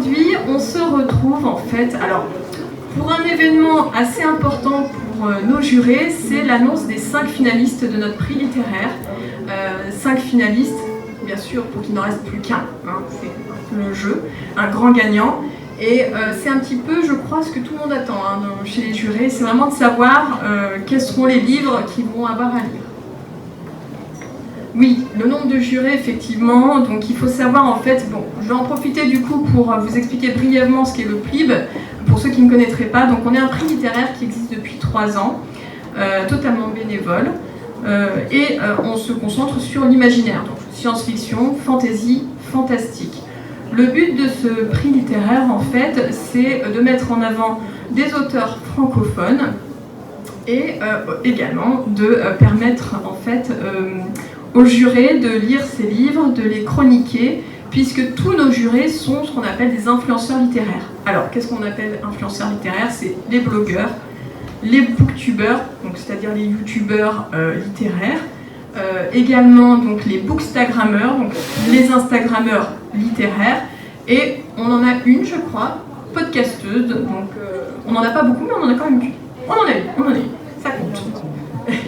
aujourd'hui, on se retrouve en fait, alors, pour un événement assez important pour nos jurés, c'est l'annonce des 5 finalistes de notre prix littéraire. 5 finalistes, bien sûr, pour qu'il n'en reste plus qu'un, hein, c'est un peu le jeu, un grand gagnant. Et c'est un petit peu, je crois, ce que tout le monde attend hein, chez les jurés, c'est vraiment de savoir quels seront les livres qu'ils vont avoir à lire. Oui, le nombre de jurés, effectivement, donc il faut savoir en fait, bon, je vais en profiter du coup pour vous expliquer brièvement ce qu'est le PLIB, pour ceux qui ne connaîtraient pas. Donc on est un prix littéraire qui existe depuis 3 ans, totalement bénévole, et on se concentre sur l'imaginaire, donc science-fiction, fantasy, fantastique. Le but de ce prix littéraire, en fait, c'est de mettre en avant des auteurs francophones et également de permettre en fait aux jurés de lire ces livres, de les chroniquer, puisque tous nos jurés sont ce qu'on appelle des influenceurs littéraires. Alors, qu'est-ce qu'on appelle influenceurs littéraires? C'est les blogueurs, les booktubeurs, donc c'est-à-dire les youtubeurs littéraires, également donc les bookstagrammeurs, donc les instagrammeurs littéraires, et on en a une, je crois, podcasteuse, donc on n'en a pas beaucoup, mais on en a quand même une. On en a une, ça compte.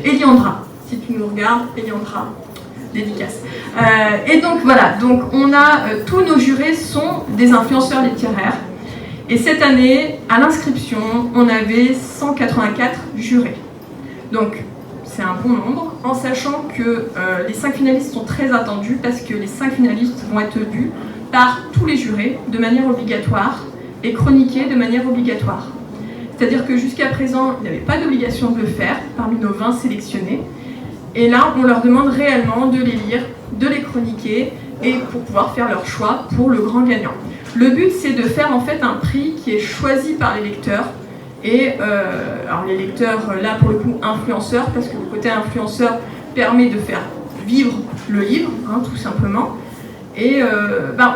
Eliandra, si tu nous regardes, Eliandra, dédicace. Et donc voilà, donc on a tous nos jurés sont des influenceurs littéraires. Et cette année, à l'inscription, on avait 184 jurés. Donc c'est un bon nombre, en sachant que les 5 finalistes sont très attendus parce que les 5 finalistes vont être lus par tous les jurés de manière obligatoire et chroniqués de manière obligatoire. C'est-à-dire que jusqu'à présent, il n'y avait pas d'obligation de le faire parmi nos 20 sélectionnés. Et là, on leur demande réellement de les lire, de les chroniquer et pour pouvoir faire leur choix pour le grand gagnant. Le but, c'est de faire en fait un prix qui est choisi par les lecteurs. Et alors les lecteurs, là pour le coup, influenceurs, parce que le côté influenceur permet de faire vivre le livre, hein, tout simplement. Et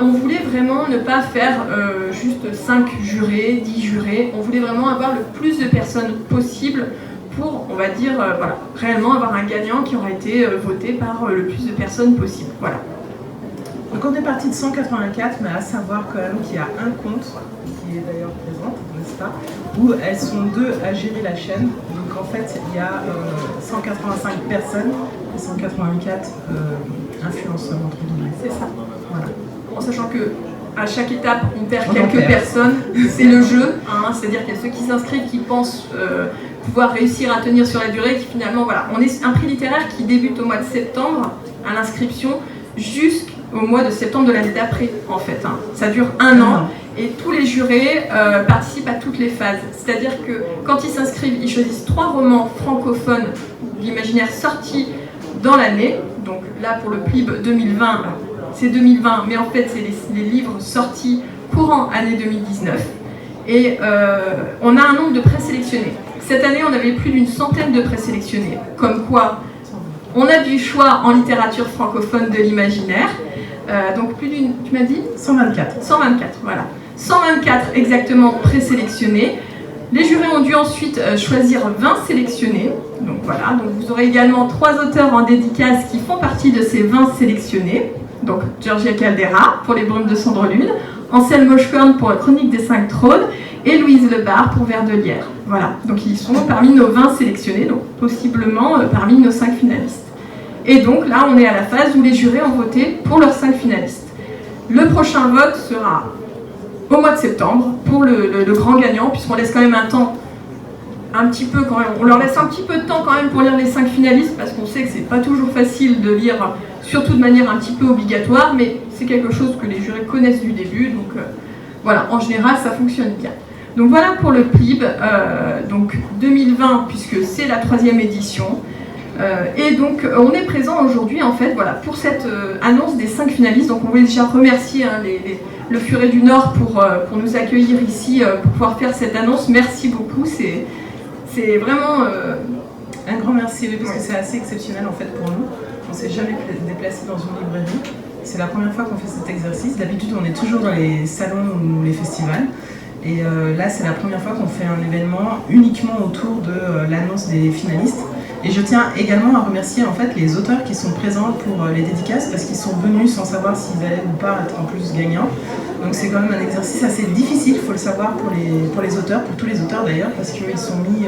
on voulait vraiment ne pas faire juste 5 jurés, 10 jurés. On voulait vraiment avoir le plus de personnes possible pour, on va dire, voilà, réellement avoir un gagnant qui aura été voté par le plus de personnes possible. Voilà. Donc on est parti de 184, mais à savoir quand même qu'il y a un compte qui est d'ailleurs présent, n'est-ce pas, où elles sont 2 à gérer la chaîne. Donc en fait, il y a 185 personnes et 184 influenceurs entre guillemets. C'est ça. Voilà. En sachant que à chaque étape, on perd quelques personnes. C'est le jeu, hein, c'est-à-dire qu'il y a ceux qui s'inscrivent, qui pensent pouvoir réussir à tenir sur la durée, qui finalement, voilà, on est un prix littéraire qui débute au mois de septembre à l'inscription jusqu'au mois de septembre de l'année d'après, en fait. Hein. Ça dure un an et tous les jurés participent à toutes les phases. C'est-à-dire que quand ils s'inscrivent, ils choisissent 3 romans francophones d'imaginaire sortis dans l'année. Donc là, pour le PLIB 2020, c'est 2020, mais en fait, c'est les livres sortis courant année 2019. Et on a un nombre de présélectionnés. Cette année, on avait plus d'une centaine de présélectionnés. Comme quoi, on a du choix en littérature francophone de l'imaginaire. Donc plus d'une, tu m'as dit 124. 124, voilà. 124 exactement présélectionnés. Les jurés ont dû ensuite choisir 20 sélectionnés. Donc voilà, donc vous aurez également 3 auteurs en dédicace qui font partie de ces 20 sélectionnés. Donc Georgia Caldera pour Les Brumes de Cendre Lune, Anselme Moschkorn pour La Chronique des 5 Trônes et Louise Lebar pour Vers de Lierre. Voilà, donc ils sont parmi nos 20 sélectionnés, donc possiblement parmi nos 5 finalistes. Et donc là, on est à la phase où les jurés ont voté pour leurs 5 finalistes. Le prochain vote sera au mois de septembre pour le grand gagnant, puisqu'on laisse quand même un temps un petit peu quand même, on leur laisse un petit peu de temps quand même pour lire les 5 finalistes, parce qu'on sait que c'est pas toujours facile de lire, surtout de manière un petit peu obligatoire, mais c'est quelque chose que les jurés connaissent du début, donc voilà, en général ça fonctionne bien. Donc voilà pour le PLIB, donc 2020, puisque c'est la 3e édition. Et donc on est présent aujourd'hui en fait voilà, pour cette annonce des 5 finalistes. Donc on voulait déjà remercier hein, le Furet du Nord pour nous accueillir ici, pour pouvoir faire cette annonce. Merci beaucoup, c'est vraiment... Un grand merci, oui, parce que c'est assez exceptionnel en fait pour nous. On ne s'est jamais déplacé dans une librairie. C'est la première fois qu'on fait cet exercice. D'habitude on est toujours dans les salons ou les festivals. Et là c'est la première fois qu'on fait un événement uniquement autour de l'annonce des finalistes. Et je tiens également à remercier en fait les auteurs qui sont présents pour les dédicaces parce qu'ils sont venus sans savoir s'ils allaient ou pas être en plus gagnants. Donc c'est quand même un exercice assez difficile, il faut le savoir pour les auteurs, pour tous les auteurs d'ailleurs, parce qu'ils sont mis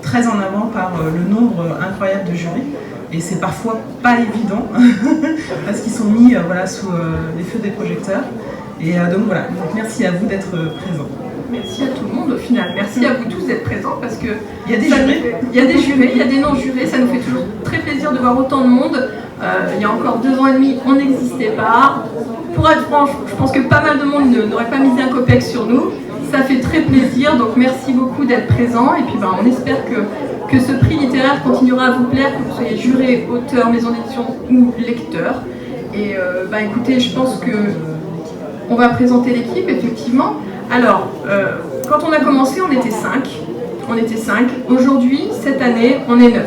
très en avant par le nombre incroyable de jurys. Et c'est parfois pas évident parce qu'ils sont mis voilà, sous les feux des projecteurs. Et donc voilà, donc merci à vous d'être présents. Merci à tout le monde au final. Merci à vous tous d'être présents parce que il y a des jurés, il y a des jurés, il y a des non-jurés. Ça nous fait toujours très plaisir de voir autant de monde. Il y a encore 2 ans et demi, on n'existait pas. Pour être franche, je pense que pas mal de monde n'aurait pas misé un copex sur nous. Ça fait très plaisir, donc merci beaucoup d'être présents. Et puis on espère que ce prix littéraire continuera à vous plaire, que vous soyez juré, auteur, maison d'édition ou lecteur. Et écoutez, je pense que on va présenter l'équipe, effectivement. Alors, quand on a commencé, on était 5. Aujourd'hui, cette année, on est 9.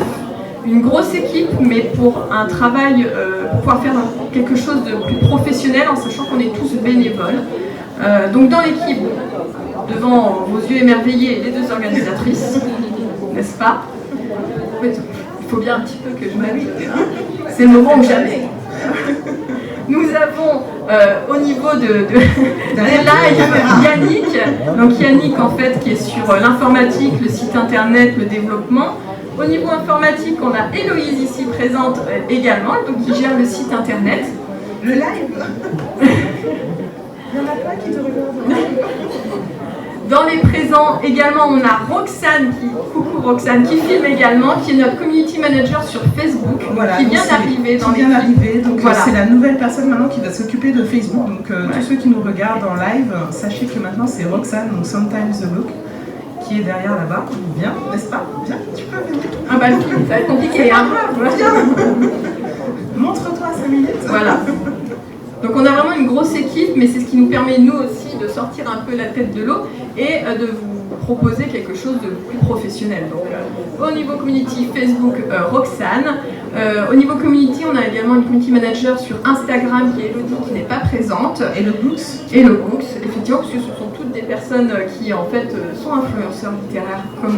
Une grosse équipe, mais pour un travail, pour pouvoir faire quelque chose de plus professionnel, en sachant qu'on est tous bénévoles. Donc dans l'équipe, devant vos yeux émerveillés, les 2 organisatrices, n'est-ce pas? Il faut bien un petit peu que je m'habille. C'est le moment ou jamais. Nous avons au niveau de live Yannick. Donc Yannick en fait qui est sur l'informatique, le site internet, le développement. Au niveau informatique, on a Héloïse ici présente également, donc qui gère le site internet. Le live. Il y en a pas qui te regardent. Dans les présents également, on a Roxane, coucou Roxane, qui filme également, qui est notre community manager sur Facebook, voilà, qui vient d'arriver dans l'équipe. Donc voilà. C'est la nouvelle personne maintenant qui va s'occuper de Facebook. Donc tous ceux qui nous regardent en live, sachez que maintenant c'est Roxane, donc Sometimes the Book, qui est derrière là-bas. Viens, n'est-ce pas? Viens, tu peux venir. Ah bah ça va être compliqué, hein. Montre-toi 5 minutes. Voilà. Donc on a vraiment une grosse équipe, mais c'est ce qui nous permet nous aussi de sortir un peu la tête de l'eau et de vous proposer quelque chose de plus professionnel. Donc au niveau community Facebook, Roxane. Au niveau community, on a également une community manager sur Instagram qui est Elodie, qui n'est pas présente. Et le Books, effectivement, parce que ce sont toutes des personnes qui en fait sont influenceurs littéraires comme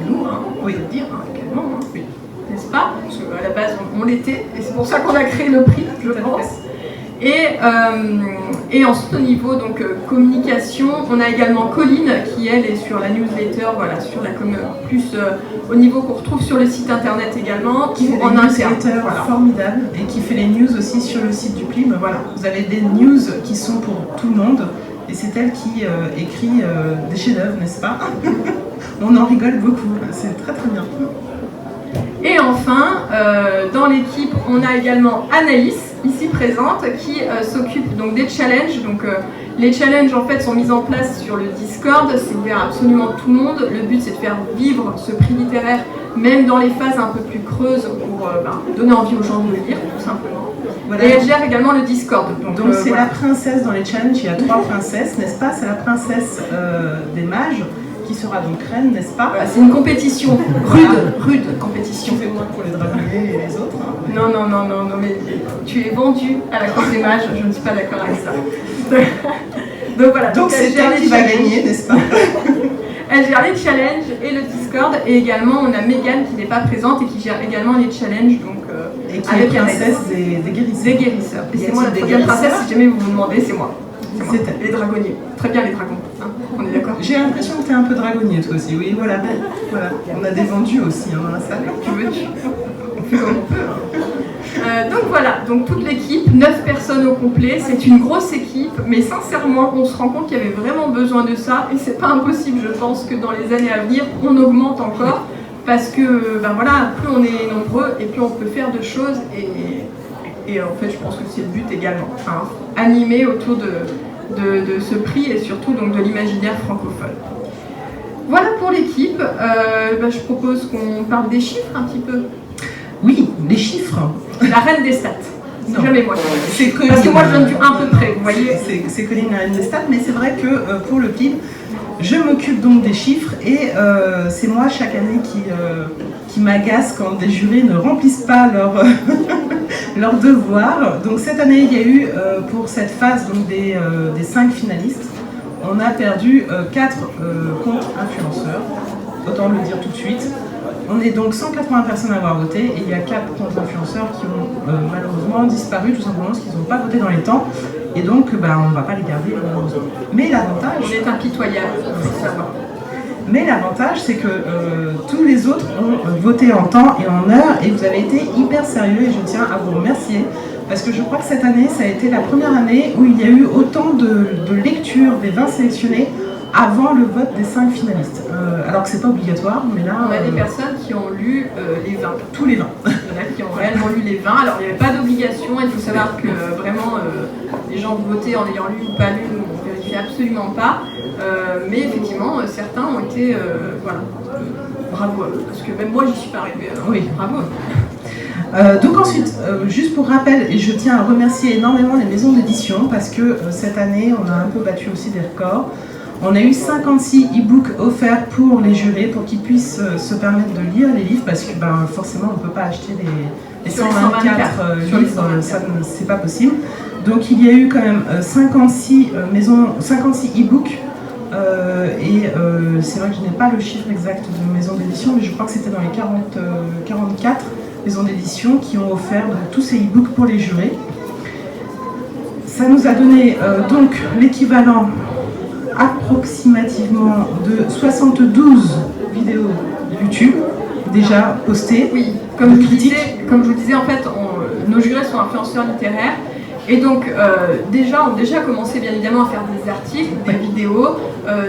nous, hein, on peut le dire également, hein, oui. N'est-ce pas? Parce qu'à la base on l'était, et c'est pour ça qu'on a créé le prix, je pense. Et ensuite au niveau donc communication, on a également Colline qui elle est sur la newsletter, voilà, sur la plus au niveau qu'on retrouve sur le site internet également, qui fait des newsletters formidables et qui fait les news aussi sur le site du PLIB. Voilà, vous avez des news qui sont pour tout le monde et c'est elle qui écrit des chefs-d'œuvre, n'est-ce pas? On en rigole beaucoup, c'est très très bien. Et enfin, dans l'équipe, on a également Anaïs, ici présente, qui s'occupe donc des challenges. Donc, les challenges en fait sont mis en place sur le Discord, c'est ouvert à absolument tout le monde. Le but c'est de faire vivre ce prix littéraire, même dans les phases un peu plus creuses, pour donner envie aux gens de le lire, tout simplement. Voilà. Et elle gère également le Discord. Donc c'est voilà. La princesse dans les challenges, il y a 3 princesses, n'est-ce pas? C'est la princesse des mages, qui sera donc reine, n'est-ce pas? Voilà, c'est une compétition, rude compétition. C'est moins pour les dragonniers et les autres. Hein. Non, mais tu es vendu à la cour des mages, je ne suis pas d'accord avec ça. Donc voilà. Donc c'est elle qui va gagner, n'est-ce pas? Elle gère les challenges et le Discord, et également on a Mégane qui n'est pas présente et qui gère également les challenges, donc et qui est princesse des guérisseurs. Des guérisseurs. Et c'est moi la troisième princesse, si jamais vous vous demandez, c'est moi. C'est les dragonniers. Très bien les dragons, hein, on est d'accord. J'ai l'impression que tu es un peu dragonnier toi aussi, oui, voilà. On a des vendus aussi hein, dans la salle. Tu veux, on fait comme on peut. Hein. Donc voilà, donc toute l'équipe, 9 personnes au complet, c'est une grosse équipe, mais sincèrement, on se rend compte qu'il y avait vraiment besoin de ça, et c'est pas impossible, je pense, que dans les années à venir, on augmente encore, parce que, voilà, plus on est nombreux, et plus on peut faire de choses, et en fait, je pense que c'est le but également, hein, animer autour de ce prix, et surtout donc de l'imaginaire francophone. Voilà pour l'équipe, je propose qu'on parle des chiffres un petit peu. Oui, les chiffres. La reine des stats. Non. Jamais moi. C'est Colline. Parce que moi je donne du un peu près, vous voyez. C'est Colline la reine des stats, mais c'est vrai que pour le PLIB, je m'occupe donc des chiffres et c'est moi chaque année qui m'agace quand des jurés ne remplissent pas leur devoir. Donc cette année, il y a eu pour cette phase donc, des 5 finalistes, on a perdu 4 comptes influenceurs. autant le dire tout de suite. On est donc 180 personnes à avoir voté et il y a 4 influenceurs qui ont malheureusement disparu tout simplement parce qu'ils n'ont pas voté dans les temps et donc on ne va pas les garder malheureusement. Mais l'avantage... On est impitoyable, il faut savoir. Mais l'avantage, c'est que tous les autres ont voté en temps et en heure et vous avez été hyper sérieux et je tiens à vous remercier parce que je crois que cette année, ça a été la première année où il y a eu autant de lectures des 20 sélectionnés avant le vote des 5 finalistes. Alors que c'est pas obligatoire, mais là... On a des personnes qui ont lu les 20. Tous les 20. Il y en a qui ont réellement lu les 20. Alors il n'y avait pas d'obligation, il faut savoir que vraiment les gens votaient en ayant lu ou pas lu, on ne vérifiait absolument pas. Mais effectivement, certains ont été... voilà. Bravo à eux, parce que même moi j'y suis pas arrivée. Oui. Bravo. Donc ensuite, juste pour rappel, et je tiens à remercier énormément les maisons d'édition parce que cette année, on a un peu battu aussi des records. On a eu 56 e-books offerts pour les jurés pour qu'ils puissent se permettre de lire les livres parce que forcément on ne peut pas acheter les 124 livres, ça c'est pas possible. Donc il y a eu quand même 56 e-books et c'est vrai que je n'ai pas le chiffre exact de maisons d'édition mais je crois que c'était dans les 44 maisons d'édition qui ont offert donc, tous ces e-books pour les jurés. Ça nous a donné donc l'équivalent approximativement de 72 vidéos YouTube déjà postées. Oui, comme je vous disais, en fait, nos jurés sont influenceurs littéraires et donc ont déjà commencé bien évidemment à faire des articles, des vidéos,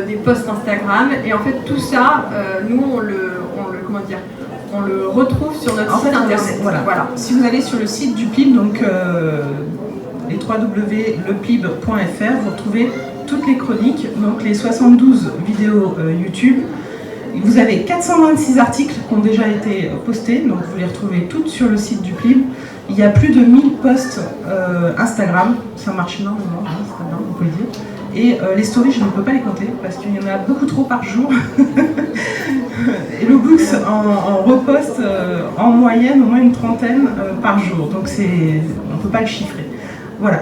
des posts Instagram et en fait tout ça, nous on le retrouve sur notre site internet. Voilà. Si vous allez sur le site du PLIB, donc les www.leplib.fr, vous retrouvez toutes les chroniques, donc les 72 vidéos YouTube. Vous avez 426 articles qui ont déjà été postés, donc vous les retrouvez toutes sur le site du PLIB. Il y a plus de 1000 posts Instagram, ça marche énormément, Instagram, on peut le dire. Et les stories, je ne peux pas les compter parce qu'il y en a beaucoup trop par jour. Et le Books en reposte en moyenne au moins une trentaine par jour, donc on ne peut pas le chiffrer. Voilà.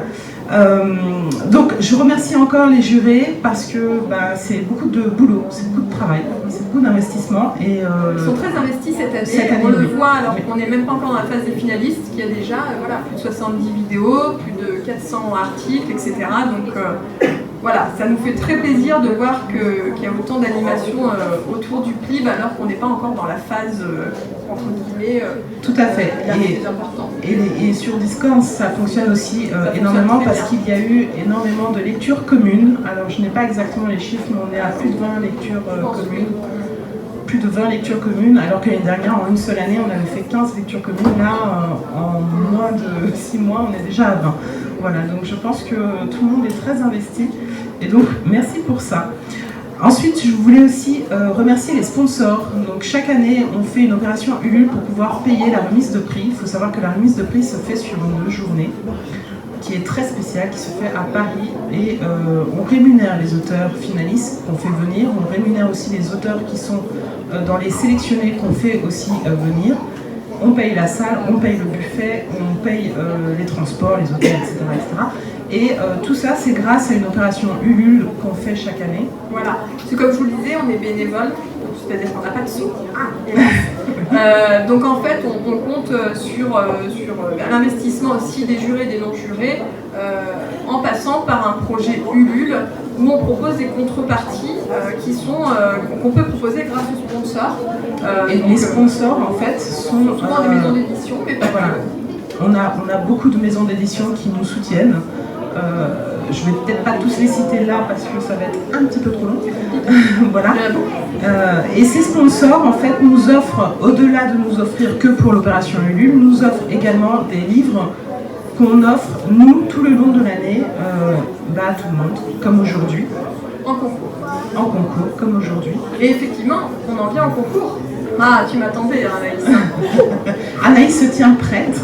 Donc je remercie encore les jurés parce que c'est beaucoup de boulot, c'est beaucoup de travail, c'est beaucoup d'investissement. Ils sont très investis cette année, on le voit alors qu'on n'est même pas encore dans la phase des finalistes, qu'il y a déjà plus de 70 vidéos, plus de 400 articles, etc. Donc voilà, ça nous fait très plaisir de voir qu'il y a autant d'animations autour du PLIB alors qu'on n'est pas encore dans la phase entre guillemets tout à fait. la plus importante. Et sur Discord, ça fonctionne aussi énormément parce qu'il y a eu énormément de lectures communes. Alors je n'ai pas exactement les chiffres, mais on est à plus de 20 lectures communes. Plus de 20 lectures communes, alors que l'année dernière, en une seule année, on avait fait 15 lectures communes. Là, en moins de 6 mois, on est déjà à 20. Voilà, donc je pense que tout le monde est très investi. Et donc, merci pour ça. Ensuite, je voulais aussi remercier les sponsors. Donc, chaque année, on fait une opération Ulule pour pouvoir payer la remise de prix. Il faut savoir que la remise de prix se fait sur une journée qui est très spéciale, qui se fait à Paris. Et on rémunère les auteurs finalistes qu'on fait venir. On rémunère aussi les auteurs qui sont dans les sélectionnés qu'on fait aussi venir. On paye la salle, on paye le buffet, on paye les transports, les hôtels, etc. etc. Et tout ça, c'est grâce à une opération Ulule qu'on fait chaque année. Voilà, c'est comme je vous le disais, on est bénévole, c'est-à-dire qu'on n'a pas de sous. Donc en fait, on compte sur l'investissement aussi des jurés et des non-jurés en passant par un projet Ulule où on propose des contreparties qu'on peut proposer grâce aux sponsors. Et les sponsors, en fait, sont souvent des maisons d'édition, mais pas voilà. On a beaucoup de maisons d'édition qui nous soutiennent. Je vais peut-être pas tous les citer là parce que ça va être un petit peu trop long. Voilà. Et ces sponsors, en fait, nous offrent, au-delà de nous offrir que pour l'opération Ulule, nous offrent également des livres qu'on offre, nous, tout le long de l'année, à tout le monde, comme aujourd'hui. En concours. En concours, comme aujourd'hui. Et effectivement, on en vient en concours. Ah, tu m'attendais, Anaïs. Anaïs se tient prête.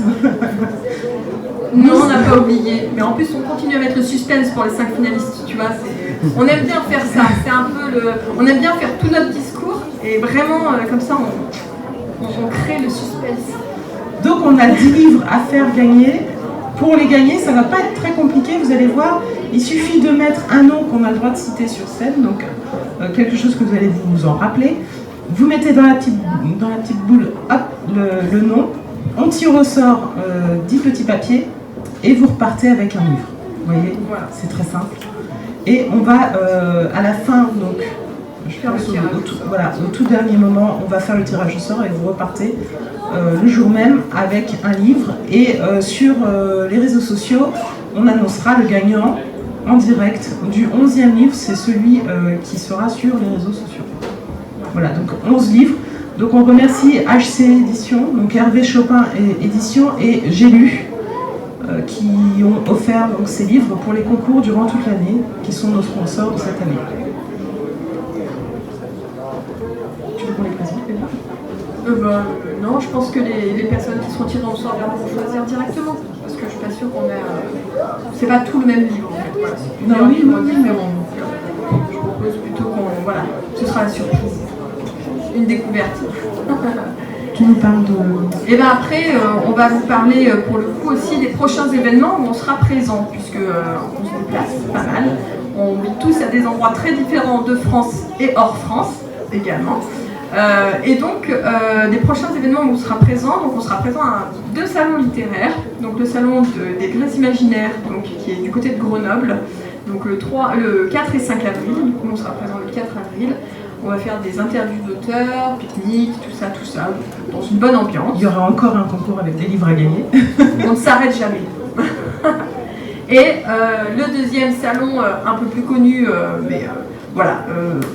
Non, on n'a pas oublié. Mais en plus, on continue à mettre le suspense pour les 5 finalistes, tu vois. On aime bien faire ça. C'est un peu on aime bien faire tout notre discours et vraiment, comme ça, on crée le suspense. Donc, on a 10 livres à faire gagner. Pour les gagner, ça ne va pas être très compliqué, vous allez voir. Il suffit de mettre un nom qu'on a le droit de citer sur scène, donc quelque chose que vous allez vous en rappeler. Vous mettez dans la petite boule hop, le nom, on tire au sort 10 petits papiers et vous repartez avec un livre. Vous voyez, voilà, c'est très simple. Et on va à la fin, donc je pense au tout dernier moment, on va faire le tirage au sort et vous repartez le jour même avec un livre. Et sur les réseaux sociaux, on annoncera le gagnant en direct du 11e livre, c'est celui qui sera sur les réseaux sociaux. Voilà, donc 11 livres. Donc on remercie HC Édition, donc Hervé Chopin Édition et J'ai lu, qui ont offert donc, ces livres pour les concours durant toute l'année, qui sont nos sponsors de cette année. Tu veux qu'on les présente déjà non, je pense que les personnes qui seront tirées au sort vont choisir directement, parce que je suis pas sûre qu'on ait... c'est pas tout le même livre en fait. Voilà, c'est non, oui, mais bon. Je propose plutôt qu'on... Voilà, ce sera la surprise. Une découverte. Tu nous parles de... Et bien après, on va vous parler pour le coup aussi des prochains événements où on sera présent, puisque on se déplace pas mal. On vit tous à des endroits très différents de France et hors France également. Et donc, des prochains événements où on sera présent, donc on sera présent à 2 salons littéraires, donc le salon des Grès Imaginaires, donc, qui est du côté de Grenoble, donc le 4 et 5 avril, du coup on sera présent le 4 avril. On va faire des interviews d'auteurs, pique-niques, tout ça, dans une bonne ambiance. Il y aura encore un concours avec des livres à gagner. On ne s'arrête jamais. Et le deuxième salon, un peu plus connu, mais voilà,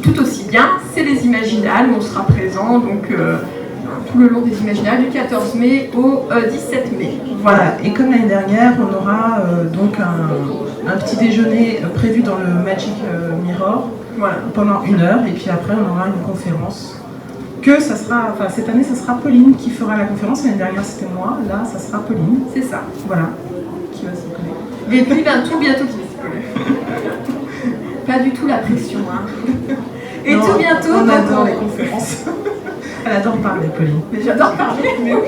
tout aussi bien, c'est les Imaginales, où on sera présent donc, tout le long des Imaginales, du 14 mai au 17 mai. Voilà, et comme l'année dernière, on aura donc un petit déjeuner prévu dans le Magic Mirror. Voilà, pendant 1 heure, et puis après on aura une conférence. Cette année, ça sera Pauline qui fera la conférence. L'année dernière, c'était moi. Là, ça sera Pauline. C'est ça. Voilà. Qui va s'y connaître. Et puis bientôt qui va s'y connaître. Pas du tout la pression. Hein. Et non, tout bientôt. On adore les conférences. Elle adore parler, Pauline. Mais j'adore parler. Mais oui.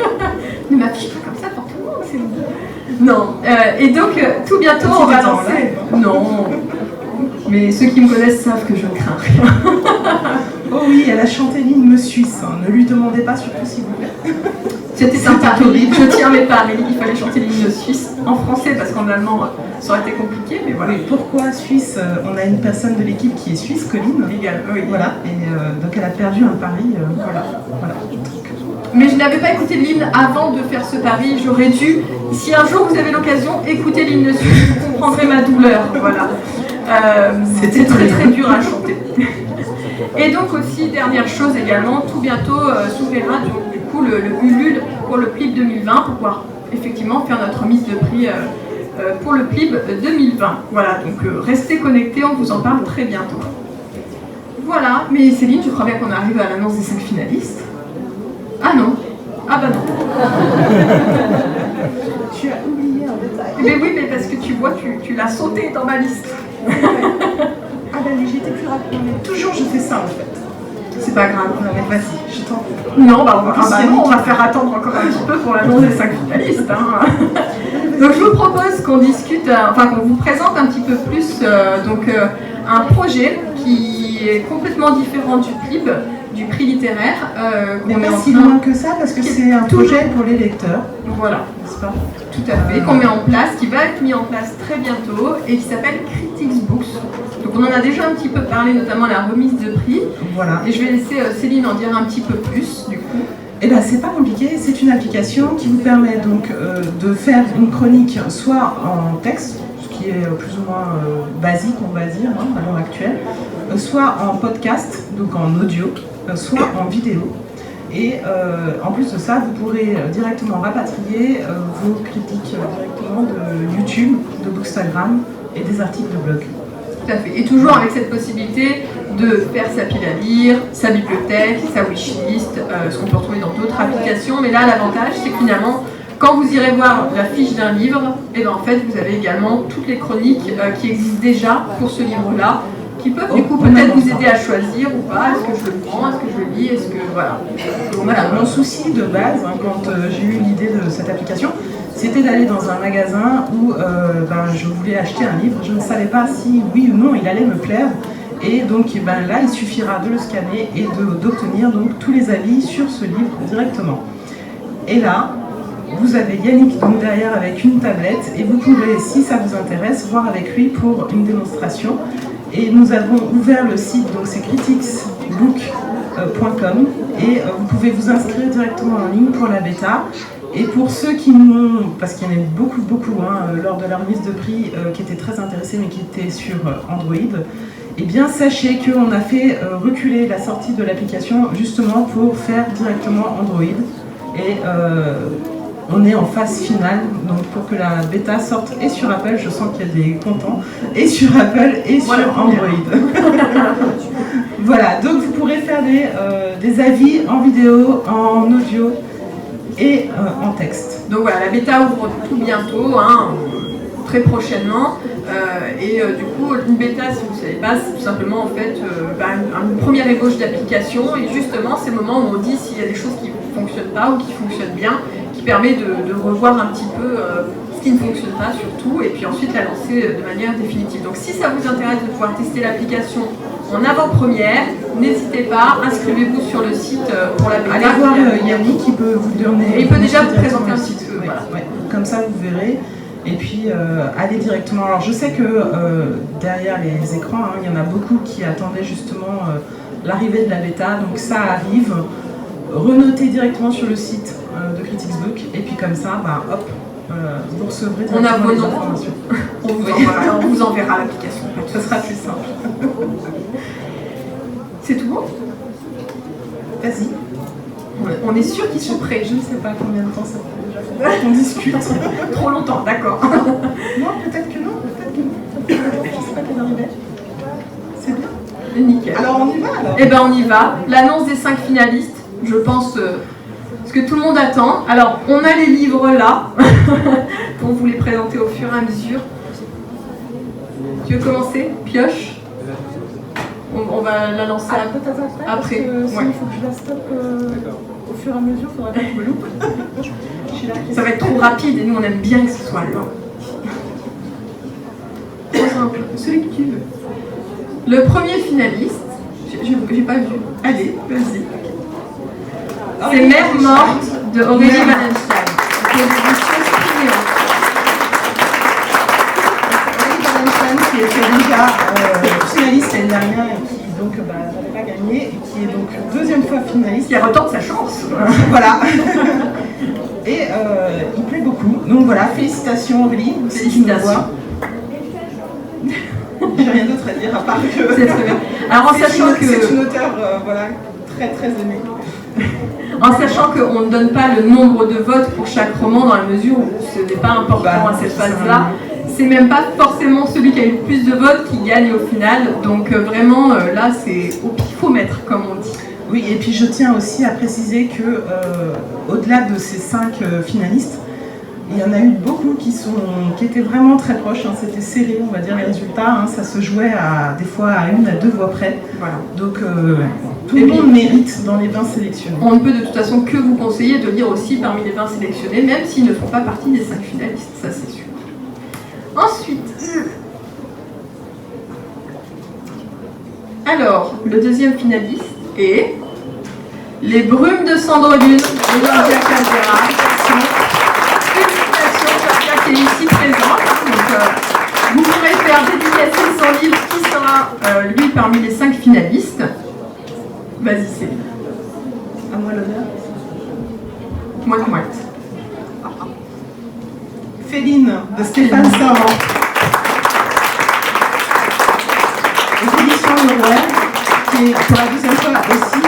Ne m'affiche pas comme ça pour tout le monde, c'est bon. Non. Et donc, tout bientôt, on va lancer. Non. Mais ceux qui me connaissent savent que je ne crains rien. Oh oui, elle a chanté l'hymne suisse. Hein. Ne lui demandez pas, surtout s'il vous plaît. C'était un pari. Je tiens mes paris. Il fallait chanter l'hymne suisse en français parce qu'en allemand, ça aurait été compliqué. Mais voilà. Oui, pourquoi Suisse? On a une personne de l'équipe qui est suisse, Colline. Également, oui. Voilà. Et donc elle a perdu un pari. Voilà. Mais je n'avais pas écouté l'hymne avant de faire ce pari. J'aurais dû, si un jour vous avez l'occasion, écouter l'hymne suisse. Vous comprendrez ma douleur. Voilà. C'était très très dur à chanter. Et donc aussi, dernière chose également, tout bientôt s'ouvrira du coup le Ulule pour le PLIB 2020 pour pouvoir effectivement faire notre remise de prix pour le PLIB 2020. Voilà, donc restez connectés, on vous en parle très bientôt. Voilà, mais Céline, je crois bien qu'on arrive à l'annonce des 5 finalistes. Ah non. Ah bah non. Tu as oublié un détail. Mais oui, mais parce que tu vois, tu l'as sauté dans ma liste. Ah ben oui, j'étais plus rapide. Mais toujours je fais ça en fait. C'est pas grave. Non mais vas-y, je t'en prie. Non, bah on va faire attendre encore un petit peu pour l'annonce des 5 finalistes. Hein. Donc je vous propose qu'on discute, qu'on vous présente un petit peu plus un projet qui est complètement différent du PLIB, du prix littéraire. Mais pas si loin que ça, parce que c'est un projet pour les lecteurs. Voilà, n'est-ce pas? Tout à fait, qu'on met en place, qui va être mis en place très bientôt et qui s'appelle Critics Books. Donc on en a déjà un petit peu parlé, notamment la remise de prix. Voilà. Et je vais laisser Céline en dire un petit peu plus, du coup. Eh bien, c'est pas compliqué, c'est une application qui vous permet donc de faire une chronique soit en texte, ce qui est plus ou moins basique, on va dire, hein, à l'heure actuelle, soit en podcast, donc en audio, soit en vidéo. Et en plus de ça, vous pourrez directement rapatrier vos critiques directement de YouTube, de Bookstagram et des articles de blog. Tout à fait. Et toujours avec cette possibilité de faire sa pile à lire, sa bibliothèque, sa wishlist, ce qu'on peut retrouver dans d'autres applications. Mais là, l'avantage, c'est que finalement, quand vous irez voir la fiche d'un livre, et bien en fait, vous avez également toutes les chroniques qui existent déjà pour ce livre-là, qui peuvent du coup peut-être vous aider à choisir ou pas. Est-ce que je le prends, est-ce que je le lis, est-ce que... Voilà. Voilà, mon souci de base, hein, quand j'ai eu l'idée de cette application, c'était d'aller dans un magasin où je voulais acheter un livre. Je ne savais pas si oui ou non il allait me plaire. Et donc ben, là, il suffira de le scanner et d'obtenir donc tous les avis sur ce livre directement. Et là, vous avez Yannick donc derrière avec une tablette et vous pouvez, si ça vous intéresse, voir avec lui pour une démonstration. Et nous avons ouvert le site, donc c'est criticsbook.com et vous pouvez vous inscrire directement en ligne pour la bêta. Et pour ceux qui n'ont, parce qu'il y en a eu beaucoup lors de leur mise de prix qui étaient très intéressés mais qui étaient sur Android, eh bien sachez qu'on a fait reculer la sortie de l'application justement pour faire directement Android. Et on est en phase finale, donc pour que la bêta sorte et sur Apple, je sens qu'il y a des contents, et sur Apple et sur Android. Voilà, donc vous pourrez faire des avis en vidéo, en audio et en texte. Donc voilà, la bêta ouvre tout bientôt, hein, très prochainement. Du coup, une bêta, si vous ne savez pas, c'est tout simplement en fait une première ébauche d'application. Et justement, c'est le moment où on dit s'il y a des choses qui ne fonctionnent pas ou qui fonctionnent bien, qui permet de revoir un petit peu ce qui ne fonctionne pas surtout, et puis ensuite la lancer de manière définitive. Donc si ça vous intéresse de pouvoir tester l'application en avant-première, n'hésitez pas, inscrivez-vous sur le site pour la bêta. Allez voir Yannick qui peut vous donner... Et il peut déjà vous présenter un petit peu. Voilà. Ouais. Comme ça vous verrez. Et puis allez directement. Alors je sais que derrière les écrans, hein, il y en a beaucoup qui attendaient justement l'arrivée de la bêta, donc ça arrive. Renotez directement sur le site de Criticsbook et puis comme ça, bah, hop, vous recevrez directement les informations. On vous enverra l'application. Ce sera plus simple. C'est tout bon? Vas-y. On est sûr qu'ils sont prêts. Je ne sais pas combien de temps ça fait déjà qu'on discute. Trop longtemps, d'accord. Non, peut-être que non. Je ne sais pas quelle heure il est. C'est bien. Nickel. Alors on y va alors? Eh bien on y va. L'annonce des 5 finalistes, je pense ce que tout le monde attend. Alors on a les livres là, pour vous les présenter au fur et à mesure. Tu veux commencer? Pioche? On va la lancer peut-être après. après. Parce que sinon, il faut que je la stoppe au fur et à mesure, il faudra pas que je me loupe. Ça va être trop rapide et nous on aime bien que ce soit lent. Trop simple, celui que tu veux. Le premier finaliste, j'ai pas vu. Allez, vas-y. C'est Mère morte de Aurélie Wallenstein. Aurélie Wallenstein qui était déjà finaliste l'année dernière et qui donc n'avait pas gagné et qui est donc deuxième fois finaliste. Qui retente sa chance. Voilà. Et il plaît beaucoup. Donc voilà, félicitations Aurélie. Félicitations. J'ai rien d'autre à dire à part que c'est très bien. Alors en sachant que c'est une auteure voilà, très très aimée. En sachant qu'on ne donne pas le nombre de votes pour chaque roman dans la mesure où ce n'est pas important à cette phase-là. C'est même pas forcément celui qui a eu le plus de votes qui gagne au final. Donc vraiment là c'est au pifomètre comme on dit. Oui, et puis je tiens aussi à préciser que au-delà de ces 5 finalistes, il y en a eu beaucoup qui étaient vraiment très proches, hein. C'était serré, on va dire, les résultats, hein. Ça se jouait des fois à 1 à 2 voix près. Voilà. Donc tout le monde mérite dans les 20 sélectionnés. On ne peut de toute façon que vous conseiller de lire aussi parmi les 20 sélectionnés, même s'ils ne font pas partie des 5 finalistes, ça c'est sûr. Ensuite, alors, le deuxième finaliste est Les Brumes de Cendrelune de Claudia Caldera. Qui est ici présente. Donc, vous pourrez faire dédicacer son livre qui sera, lui, parmi les 5 finalistes. Vas-y, Céline. À moi l'honneur. Mouette. Féline, de Stéphane Servan. Et Félicien Leroy, qui est pour la deuxième fois aussi.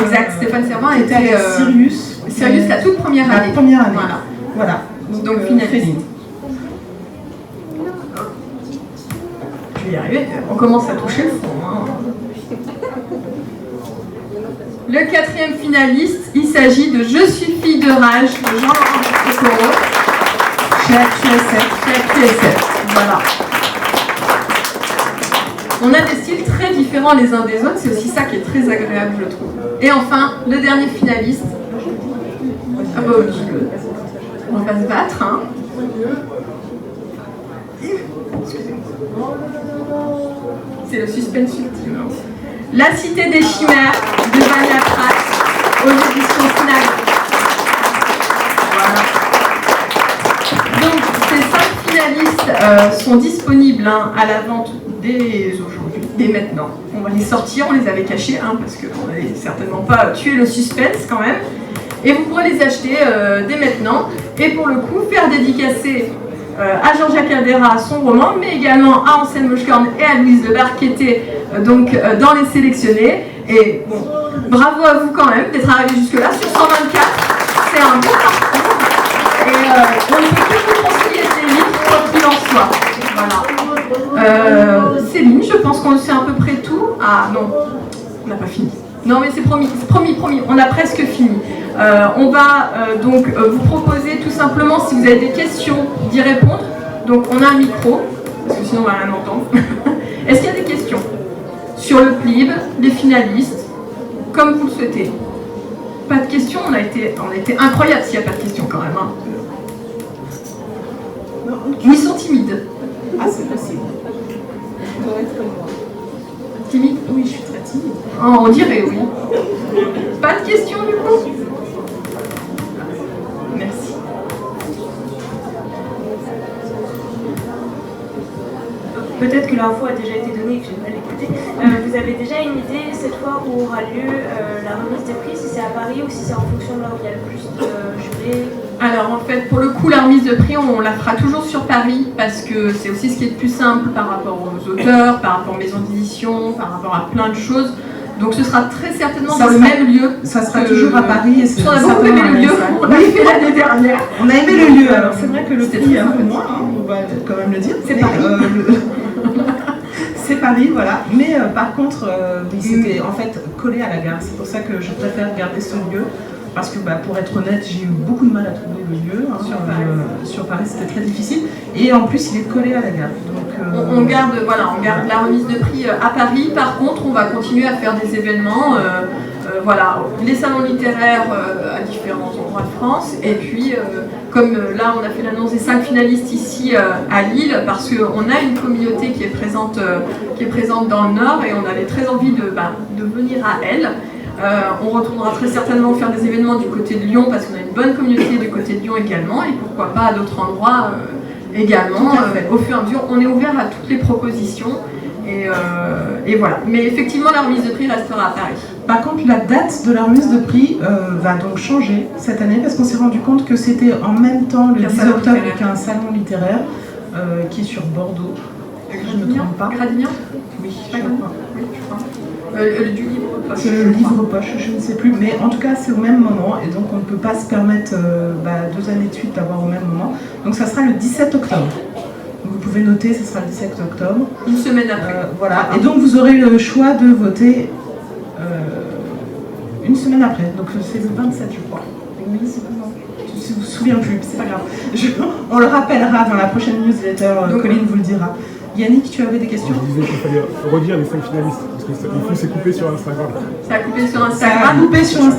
Exact, Stéphane Servan était avec Sirius. Sirius, la toute première année. La première année. Voilà. Donc finaliste. Je vais y arriver. On commence à toucher le fond. Hein. Le 4e finaliste, il s'agit de Je suis fille de rage de Jean-Laurent Cocoro. Chez QSF. Voilà. On a des styles très différents les uns des autres. C'est aussi ça qui est très agréable, je trouve. Et enfin, le dernier finaliste. Ah bah, on va se battre, hein. Excusez-moi. C'est le suspense ultime. La Cité des Chimères de Vania Prat aux éditions Snag. Voilà. Donc ces 5 finalistes sont disponibles à la vente dès aujourd'hui, dès maintenant. On va les sortir, on les avait cachés parce qu'on n'avait certainement pas tué le suspense quand même. Et vous pourrez les acheter dès maintenant. Et pour le coup, faire dédicacer à Georgia Caldera son roman, mais également à Anselme Moschkorn et à Louise Lebar qui étaient donc dans les sélectionnés. Et bon, bravo à vous quand même d'être arrivés jusque-là sur 124. C'est un bon parcours. Et on ne peut que vous conseiller ces livres, quoi qu'il en soit. Voilà. Céline, je pense qu'on sait à peu près tout. Ah non, on n'a pas fini. Non mais c'est promis, on a presque fini. On va donc vous proposer tout simplement, si vous avez des questions, d'y répondre. Donc on a un micro, parce que sinon on va rien entendre. Est-ce qu'il y a des questions sur le PLIB, les finalistes, comme vous le souhaitez? Pas de questions, on a été incroyable s'il n'y a pas de questions quand même. Ils sont timides. Ah, c'est possible. On doit être comme moi. Timide? Oui, je suis très timide. Oh, on dirait oui. Pas de questions du coup? Merci. Peut-être que l'info a déjà été donnée et que je n'ai pas l'écouté. Vous avez déjà une idée cette fois où aura lieu la remise des prix, si c'est à Paris ou si c'est en fonction de là où il y a le plus de jurés? Alors en fait, pour le coup, la remise de prix, on la fera toujours sur Paris parce que c'est aussi ce qui est le plus simple par rapport aux auteurs, par rapport aux maisons d'édition, par rapport à plein de choses. Donc ce sera très certainement dans le même lieu. Ça sera toujours à Paris. Et on a beaucoup aimé le lieu, on l'a fait l'année dernière. On a aimé le lieu, alors c'est vrai que le prix est un peu moins, on va quand même le dire. C'est Paris. C'est Paris, voilà. Mais par contre, oui, c'était en fait collé à la gare. C'est pour ça que je préfère garder ce lieu. Parce que pour être honnête, j'ai eu beaucoup de mal à trouver le lieu. Sur Paris, c'était très difficile. Et en plus, il est collé à la gare. Donc, on garde la remise de prix à Paris. Par contre, on va continuer à faire des événements. Les salons littéraires à différents endroits de France. Et puis, comme là, on a fait l'annonce des 5 finalistes ici à Lille, parce qu'on a une communauté qui est présente dans le Nord et on avait très envie de venir à elle. On retournera très certainement faire des événements du côté de Lyon parce qu'on a une bonne communauté du côté de Lyon également et pourquoi pas à d'autres endroits également. Au fur et à mesure, on est ouvert à toutes les propositions et voilà. Mais effectivement, la remise de prix restera à Paris. Par contre, la date de la remise de prix va donc changer cette année parce qu'on s'est rendu compte que c'était en même temps le 10 octobre qu'un salon littéraire qui est sur Bordeaux. Je ne me trompe pas. Gradignan ? Oui, je crois. Du livre poche. C'est le livre poche, je ne sais plus, mais en tout cas c'est au même moment et donc on ne peut pas se permettre 2 années de suite d'avoir au même moment. Donc ça sera le 17 octobre. Vous pouvez noter, ce sera le 17 octobre. Une semaine après. Voilà, et donc vous aurez le choix de voter une semaine après. Donc c'est le 27 je crois. Oui, je ne me souviens plus, c'est pas grave. On le rappellera dans la prochaine newsletter, Colline vous le dira. Yannick, tu avais des questions? Je disais qu'il fallait redire les 5 finalistes, parce que il faut s'est coupé sur Instagram. Ça a coupé sur Instagram.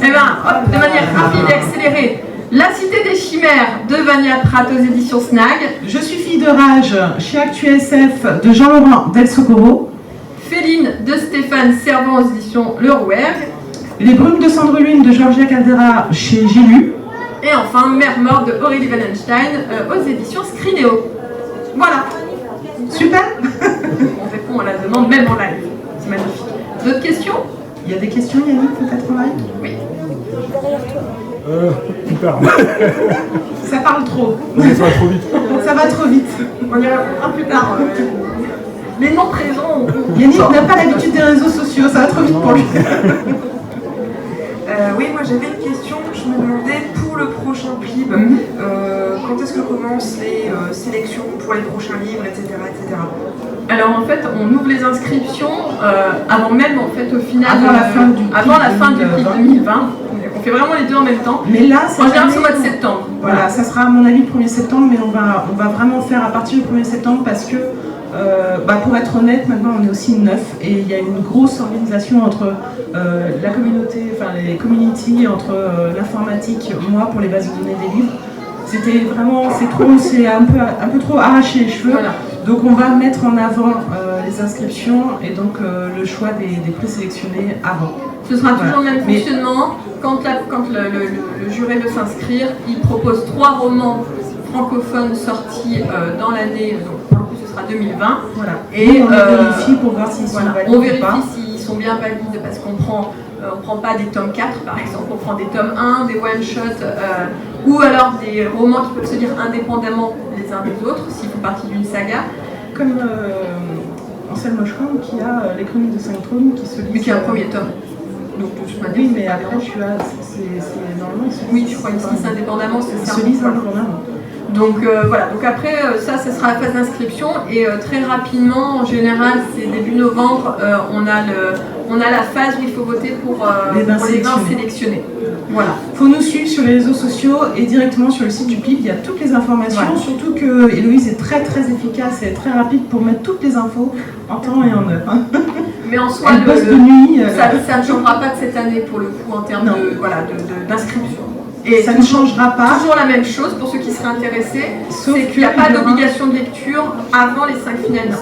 Eh bien, hop, de manière rapide et accélérée. La Cité des Chimères de Vania Prat aux éditions Snag. Je suis fille de rage chez ActuSF de Jean-Laurent Del Socorro. Féline de Stéphane Servan aux éditions Le Rouergue. Les Brumes de Cendre Lune de Georgia Caldera chez J'ai-lu. Et enfin, Mère morte de Aurélie Wallenstein aux éditions Scrinéo. Voilà. Super. On répond à la demande même en live. C'est magnifique. D'autres questions? Il y a des questions, Yannick, peut-être en live? Oui. Plus tard. Ça parle trop. Ça va trop vite. Ça va trop vite. On y répondra plus tard. Les noms présents. Yannick n'a pas l'habitude des réseaux sociaux, ça va trop vite pour lui. Oui, moi j'avais une question. Je me demandais pour le prochain PLIB, quand est-ce que commencent les sélections pour les prochains livres, etc. etc. Alors en fait, on ouvre les inscriptions avant même, en fait, au final, avant la fin du PLIB 2020. On fait vraiment les deux en même temps. Mais là, en général, c'est au mois de septembre. Voilà, ça sera à mon avis le 1er septembre, mais on va vraiment faire à partir du 1er septembre parce que, pour être honnête, maintenant on est aussi 9 et il y a une grosse organisation entre la communauté, enfin les communities, entre l'informatique, moi pour les bases de données des livres. C'était vraiment, c'est un peu trop arraché les cheveux. Voilà. Donc on va mettre en avant les inscriptions et donc le choix des présélectionnés avant. Ce sera toujours le même Mais- fonctionnement. Quand le jury veut s'inscrire, il propose 3 romans francophones sortis dans l'année, donc pour le coup ce sera 2020. Voilà. Et Nous, on les vérifie pour voir s'ils sont voilà, valides on ou pas. vérifie s'ils sont bien valides parce qu'on prend, on prend pas des tomes 4 par exemple, on prend des tomes 1, des one-shots ou alors des romans qui peuvent se lire indépendamment les uns des autres s'ils font partie d'une saga. Comme Anselme Moschkamp qui a les Chroniques de 5 trônes qui se lisent. Mais qui est un premier tome. Donc de toute manière, Oui, c'est mais pas après, dérangeant. normalement, ils se Oui, je crois qu'ils se lisent indépendamment, c'est Ils ça. se lisent Voilà. indépendamment. Donc voilà, donc après ça sera la phase d'inscription et très rapidement, en général c'est début novembre, on a la phase où il faut voter pour Les 20 les 20 sélectionnés. Voilà. Il faut nous suivre sur les réseaux sociaux et directement sur le site du PLIB, il y a toutes les informations, Ouais. surtout que Héloïse est très très efficace et très rapide pour mettre toutes les infos en temps et en heure. Mais en soi, Elle bosse de nuit, ça ne changera pas de cette année pour le coup en termes Non. d'inscription. Et ça ne changera pas. toujours la même chose pour ceux qui seraient intéressés, Sauf c'est qu'il n'y a qu'il pas y aura- d'obligation de lecture avant les 5 finalistes.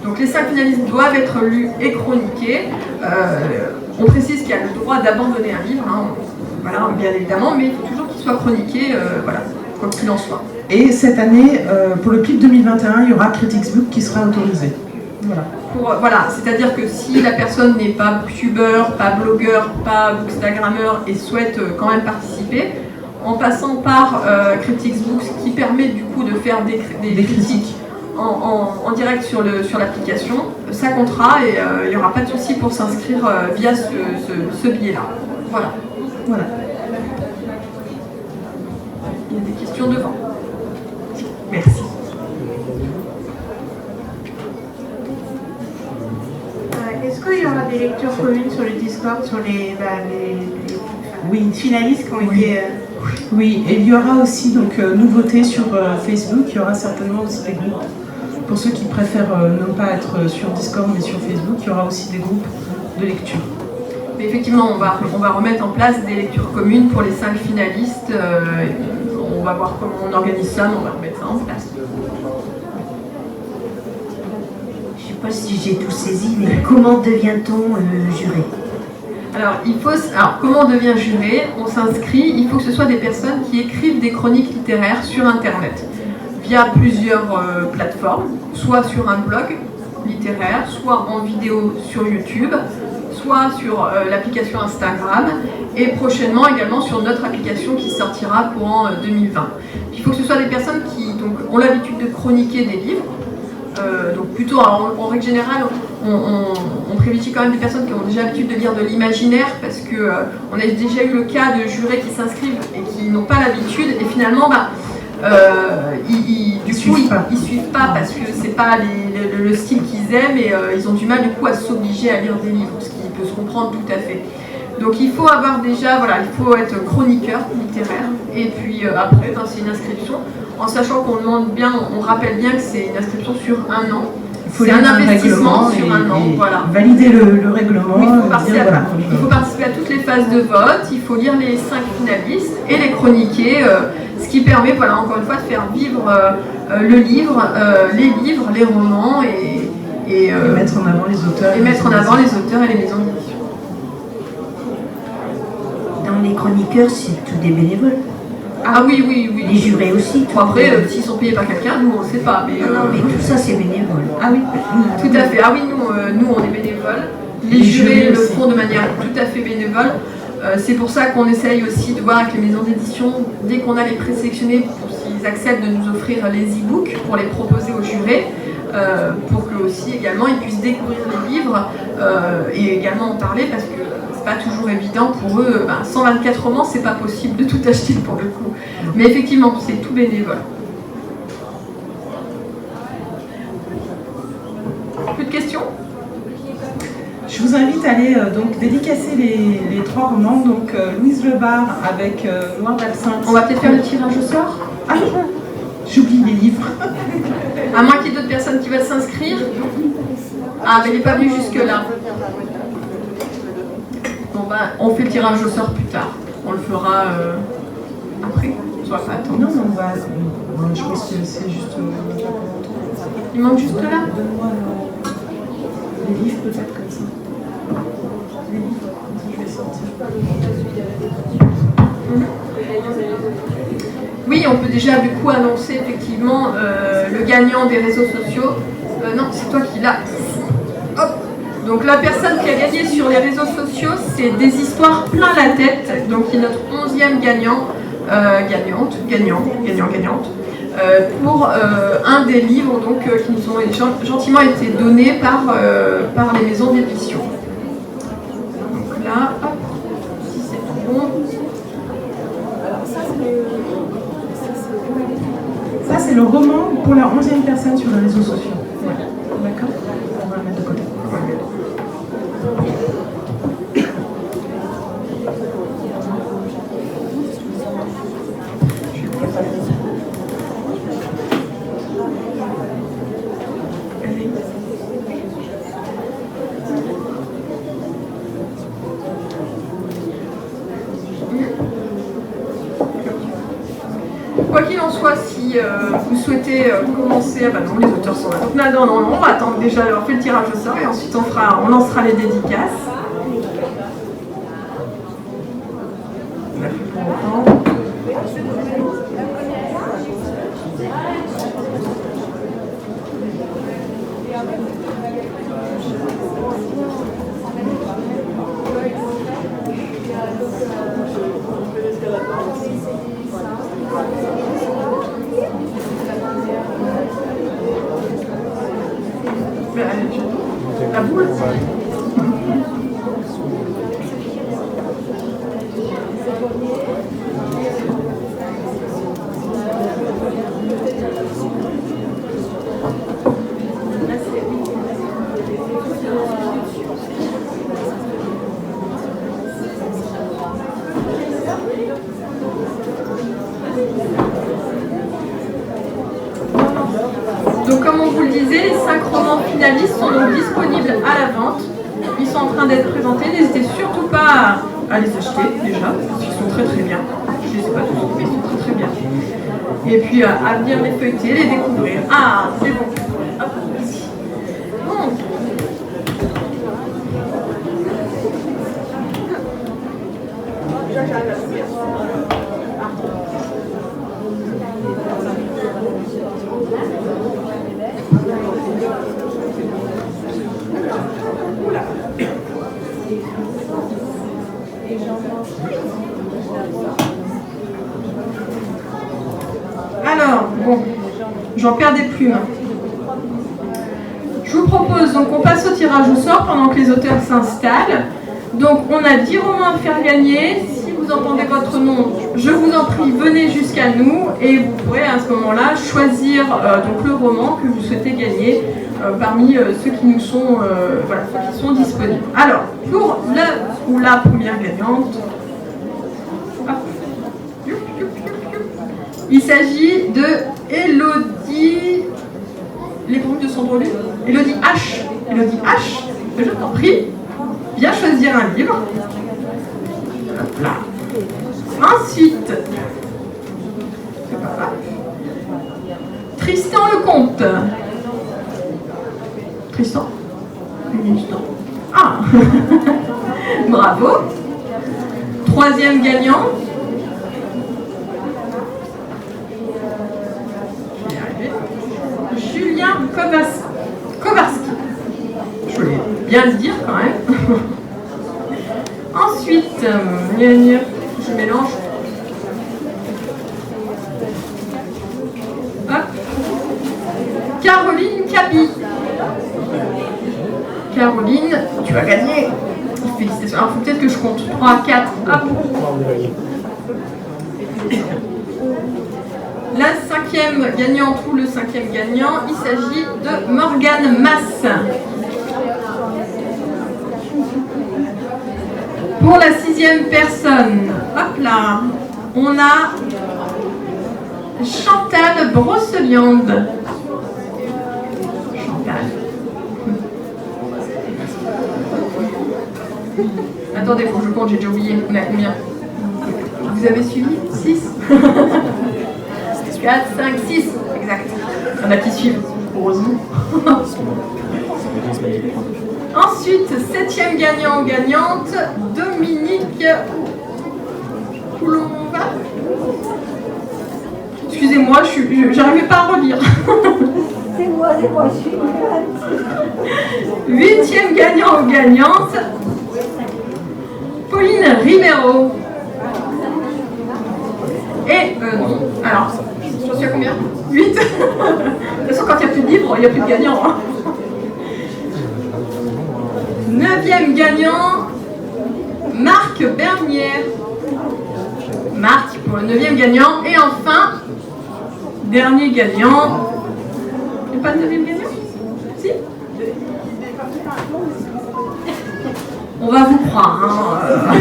Donc les 5 finalistes doivent être lus et chroniqués. On précise qu'il y a le droit d'abandonner un livre, hein, voilà, bien évidemment, mais il faut toujours qu'il soit chroniqué, voilà, quoi qu'il en soit. Et cette année, pour le PLIB 2021, il y aura Critics Book qui sera autorisé. Voilà. Voilà, c'est-à-dire que si la personne n'est pas youtubeur, pas blogueur, pas bookstagrammeur et souhaite quand même participer, en passant par Critics Books qui permet du coup de faire des critiques en direct sur l'application, ça comptera et il n'y aura pas de souci pour s'inscrire via ce biais-là. Voilà. Voilà. Il y a des questions devant. Merci. Est-ce qu'il y aura des lectures communes sur le Discord sur les Oui. finalistes qui ont Oui. été... Oui, et il y aura aussi donc nouveauté sur Facebook, il y aura certainement aussi des groupes. Pour ceux qui préfèrent non pas être sur Discord mais sur Facebook, il y aura aussi des groupes de lecture. Mais effectivement, on va remettre en place des lectures communes pour les 5 finalistes. On va voir comment on organise ça, mais on va remettre ça en place. Je ne sais pas si j'ai tout saisi, mais comment devient-on juré? Alors, comment on devient juré? On s'inscrit, il faut que ce soit des personnes qui écrivent des chroniques littéraires sur Internet, via plusieurs plateformes, soit sur un blog littéraire, soit en vidéo sur YouTube, soit sur l'application Instagram, et prochainement également sur notre application qui sortira courant 2020. Il faut que ce soit des personnes qui donc, ont l'habitude de chroniquer des livres. Donc plutôt, alors, en règle générale, on privilégie quand même des personnes qui ont déjà l'habitude de lire de l'imaginaire parce que on a déjà eu le cas de jurés qui s'inscrivent et qui n'ont pas l'habitude et finalement ils suivent pas parce que c'est pas le style qu'ils aiment et ils ont du mal du coup à s'obliger à lire des livres, ce qui peut se comprendre tout à fait. Donc il faut avoir déjà, voilà, il faut être chroniqueur littéraire et puis après c'est une inscription en sachant qu'on demande bien, on rappelle bien que c'est une inscription sur un an. C'est un investissement sur un an, voilà. Valider le règlement. Oui, il faut participer à toutes les phases de vote, il faut lire les 5 finalistes et les chroniquer, ce qui permet, voilà, encore une fois, de faire vivre le livre, les romans et mettre en avant les auteurs. Et mettre en avant les auteurs et les maisons d'édition. Dans les chroniqueurs, c'est tous des bénévoles. Ah oui. Les jurés aussi. Bon, après, s'ils sont payés par quelqu'un, nous on ne sait pas. Mais, Non, mais tout ça c'est bénévole. Ah oui. Tout à fait. Ah oui, nous on est bénévoles. Les jurés le font de manière tout à fait bénévole. C'est pour ça qu'on essaye aussi de voir avec les maisons d'édition, dès qu'on a les présélectionnés, pour s'ils acceptent de nous offrir les e-books pour les proposer aux jurés, pour que aussi également ils puissent découvrir les livres et également en parler parce que c'est pas toujours évident pour eux. 124 romans, c'est pas possible de tout acheter pour le coup. Mais effectivement, c'est tout bénévole. Plus de questions? Je vous invite à aller donc dédicacer les 3 romans. Donc Louise Lebar avec Noir d'Absinthe. On va peut-être faire le tirage au sort. Ah, j'oublie les livres. À moins qu'il y ait d'autres personnes qui veulent s'inscrire. Ah, mais il n'est pas venu jusque-là. Bon, on fait le tirage au sort plus tard. On le fera après. On ne va pas attendre. Non, je pense que c'est juste. Il manque juste là. Les livres peut-être comme ça. Les livres, comme ça je vais sortir. Oui, on peut déjà du coup annoncer effectivement le gagnant des réseaux sociaux. Non, c'est toi qui l'as. Hop. Donc la personne qui a gagné sur les réseaux sociaux, c'est Des histoires plein la tête. Donc qui est notre 11e gagnant, gagnante, pour un des livres donc, qui nous ont gentiment été donnés par les maisons d'édition. Donc là, hop, si c'est tout bon. Ça, c'est le roman pour la 11e personne sur les réseaux sociaux. Voilà. D'accord? On va le mettre de côté. Quoi qu'il en soit, si vous souhaitez commencer, ah bah non, les auteurs sont là. Donc non, on va attendre déjà, on fait le tirage au sort et ensuite on lancera les dédicaces. On a fait pour longtemps. La boule. Donc comme on vous le disait, les 5 romans finalistes sont donc disponibles à la vente. Ils sont en train d'être présentés. N'hésitez surtout pas à les acheter déjà, parce qu'ils sont très très bien. Je ne les ai pas tous, mais ils sont très très bien. Et puis à venir les feuilleter, les découvrir. Ah, c'est bon. Hop, ici. Bon. Alors, bon, j'en perds des plumes. Je vous propose, donc on passe au tirage au sort pendant que les auteurs s'installent. Donc on a 10 romans à faire gagner. Si vous entendez votre nom, je vous en prie, venez jusqu'à nous et vous pourrez à ce moment-là choisir donc le roman que vous souhaitez gagner parmi ceux qui nous sont, voilà, ceux qui sont disponibles. Alors, pour le ou la première gagnante, hop. Il s'agit de Elodie. Les pronoms de Sandro Lu. Elodie H. Elodie H. Je t'en prie. Viens choisir un livre. Hop là. Ensuite, c'est pas grave. Tristan Lecomte. Tristan. Ah. Bravo. Troisième gagnant. Julien Kowarski. Je voulais bien le dire quand même. Ensuite, je mélange. Hop. Caroline Cabi. Caroline, tu as gagné. Félicitations. Alors, il faut peut-être que je compte. 3, 4. Hop. La 5e gagnante ou le 5e gagnant, il s'agit de Morgane Masse. Pour la 6e personne, hop là, on a Chantal Brosseliande. Chantal. Attendez, il faut que je compte, j'ai déjà oublié. On a combien? Vous avez suivi? 6 4, 5, 6, exact. Il y en a qui suivent. heureusement. Ensuite, 7e gagnant ou gagnante, Dominique Coulomba. Excusez-moi, j'arrivais pas à relire. C'est moi, je suis une 8e gagnant ou gagnante, Pauline Ribeiro. Et non, alors, j'en suis à combien 8. De toute façon, quand il n'y a plus de livres, il n'y a plus de gagnants. Hein. 9e gagnant, Marc Bernier. Marc pour le 9e gagnant. Et enfin, dernier gagnant. Il n'y a pas de 9e gagnant? Si? On va vous croire. Hein.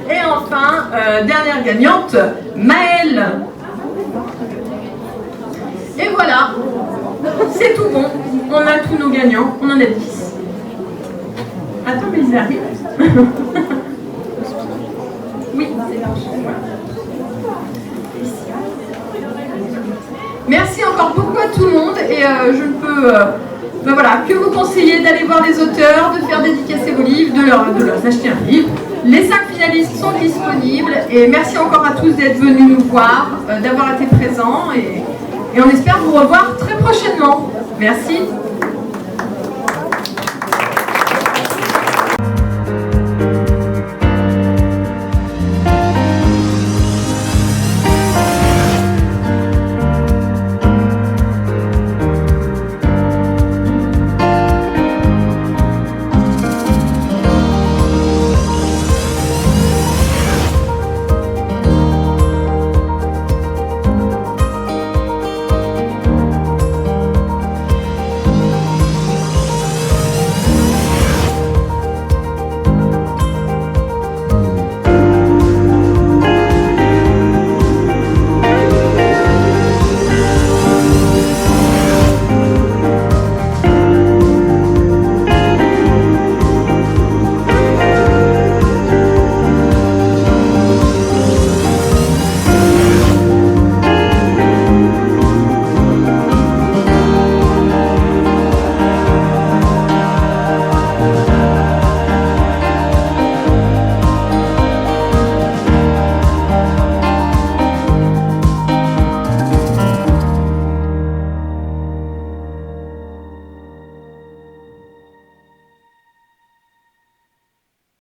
Et enfin, dernière gagnante, Maëlle. Et voilà, c'est tout bon. On a tous nos gagnants, on en a 10. Attends, mais ils arrivent. Oui, c'est là. Merci encore beaucoup à tout le monde et je ne peux voilà, que vous conseiller d'aller voir les auteurs, de faire dédicacer vos livres, de leur acheter un livre. Les 5 finalistes sont disponibles et merci encore à tous d'être venus nous voir, d'avoir été présents et on espère vous revoir très prochainement. Merci.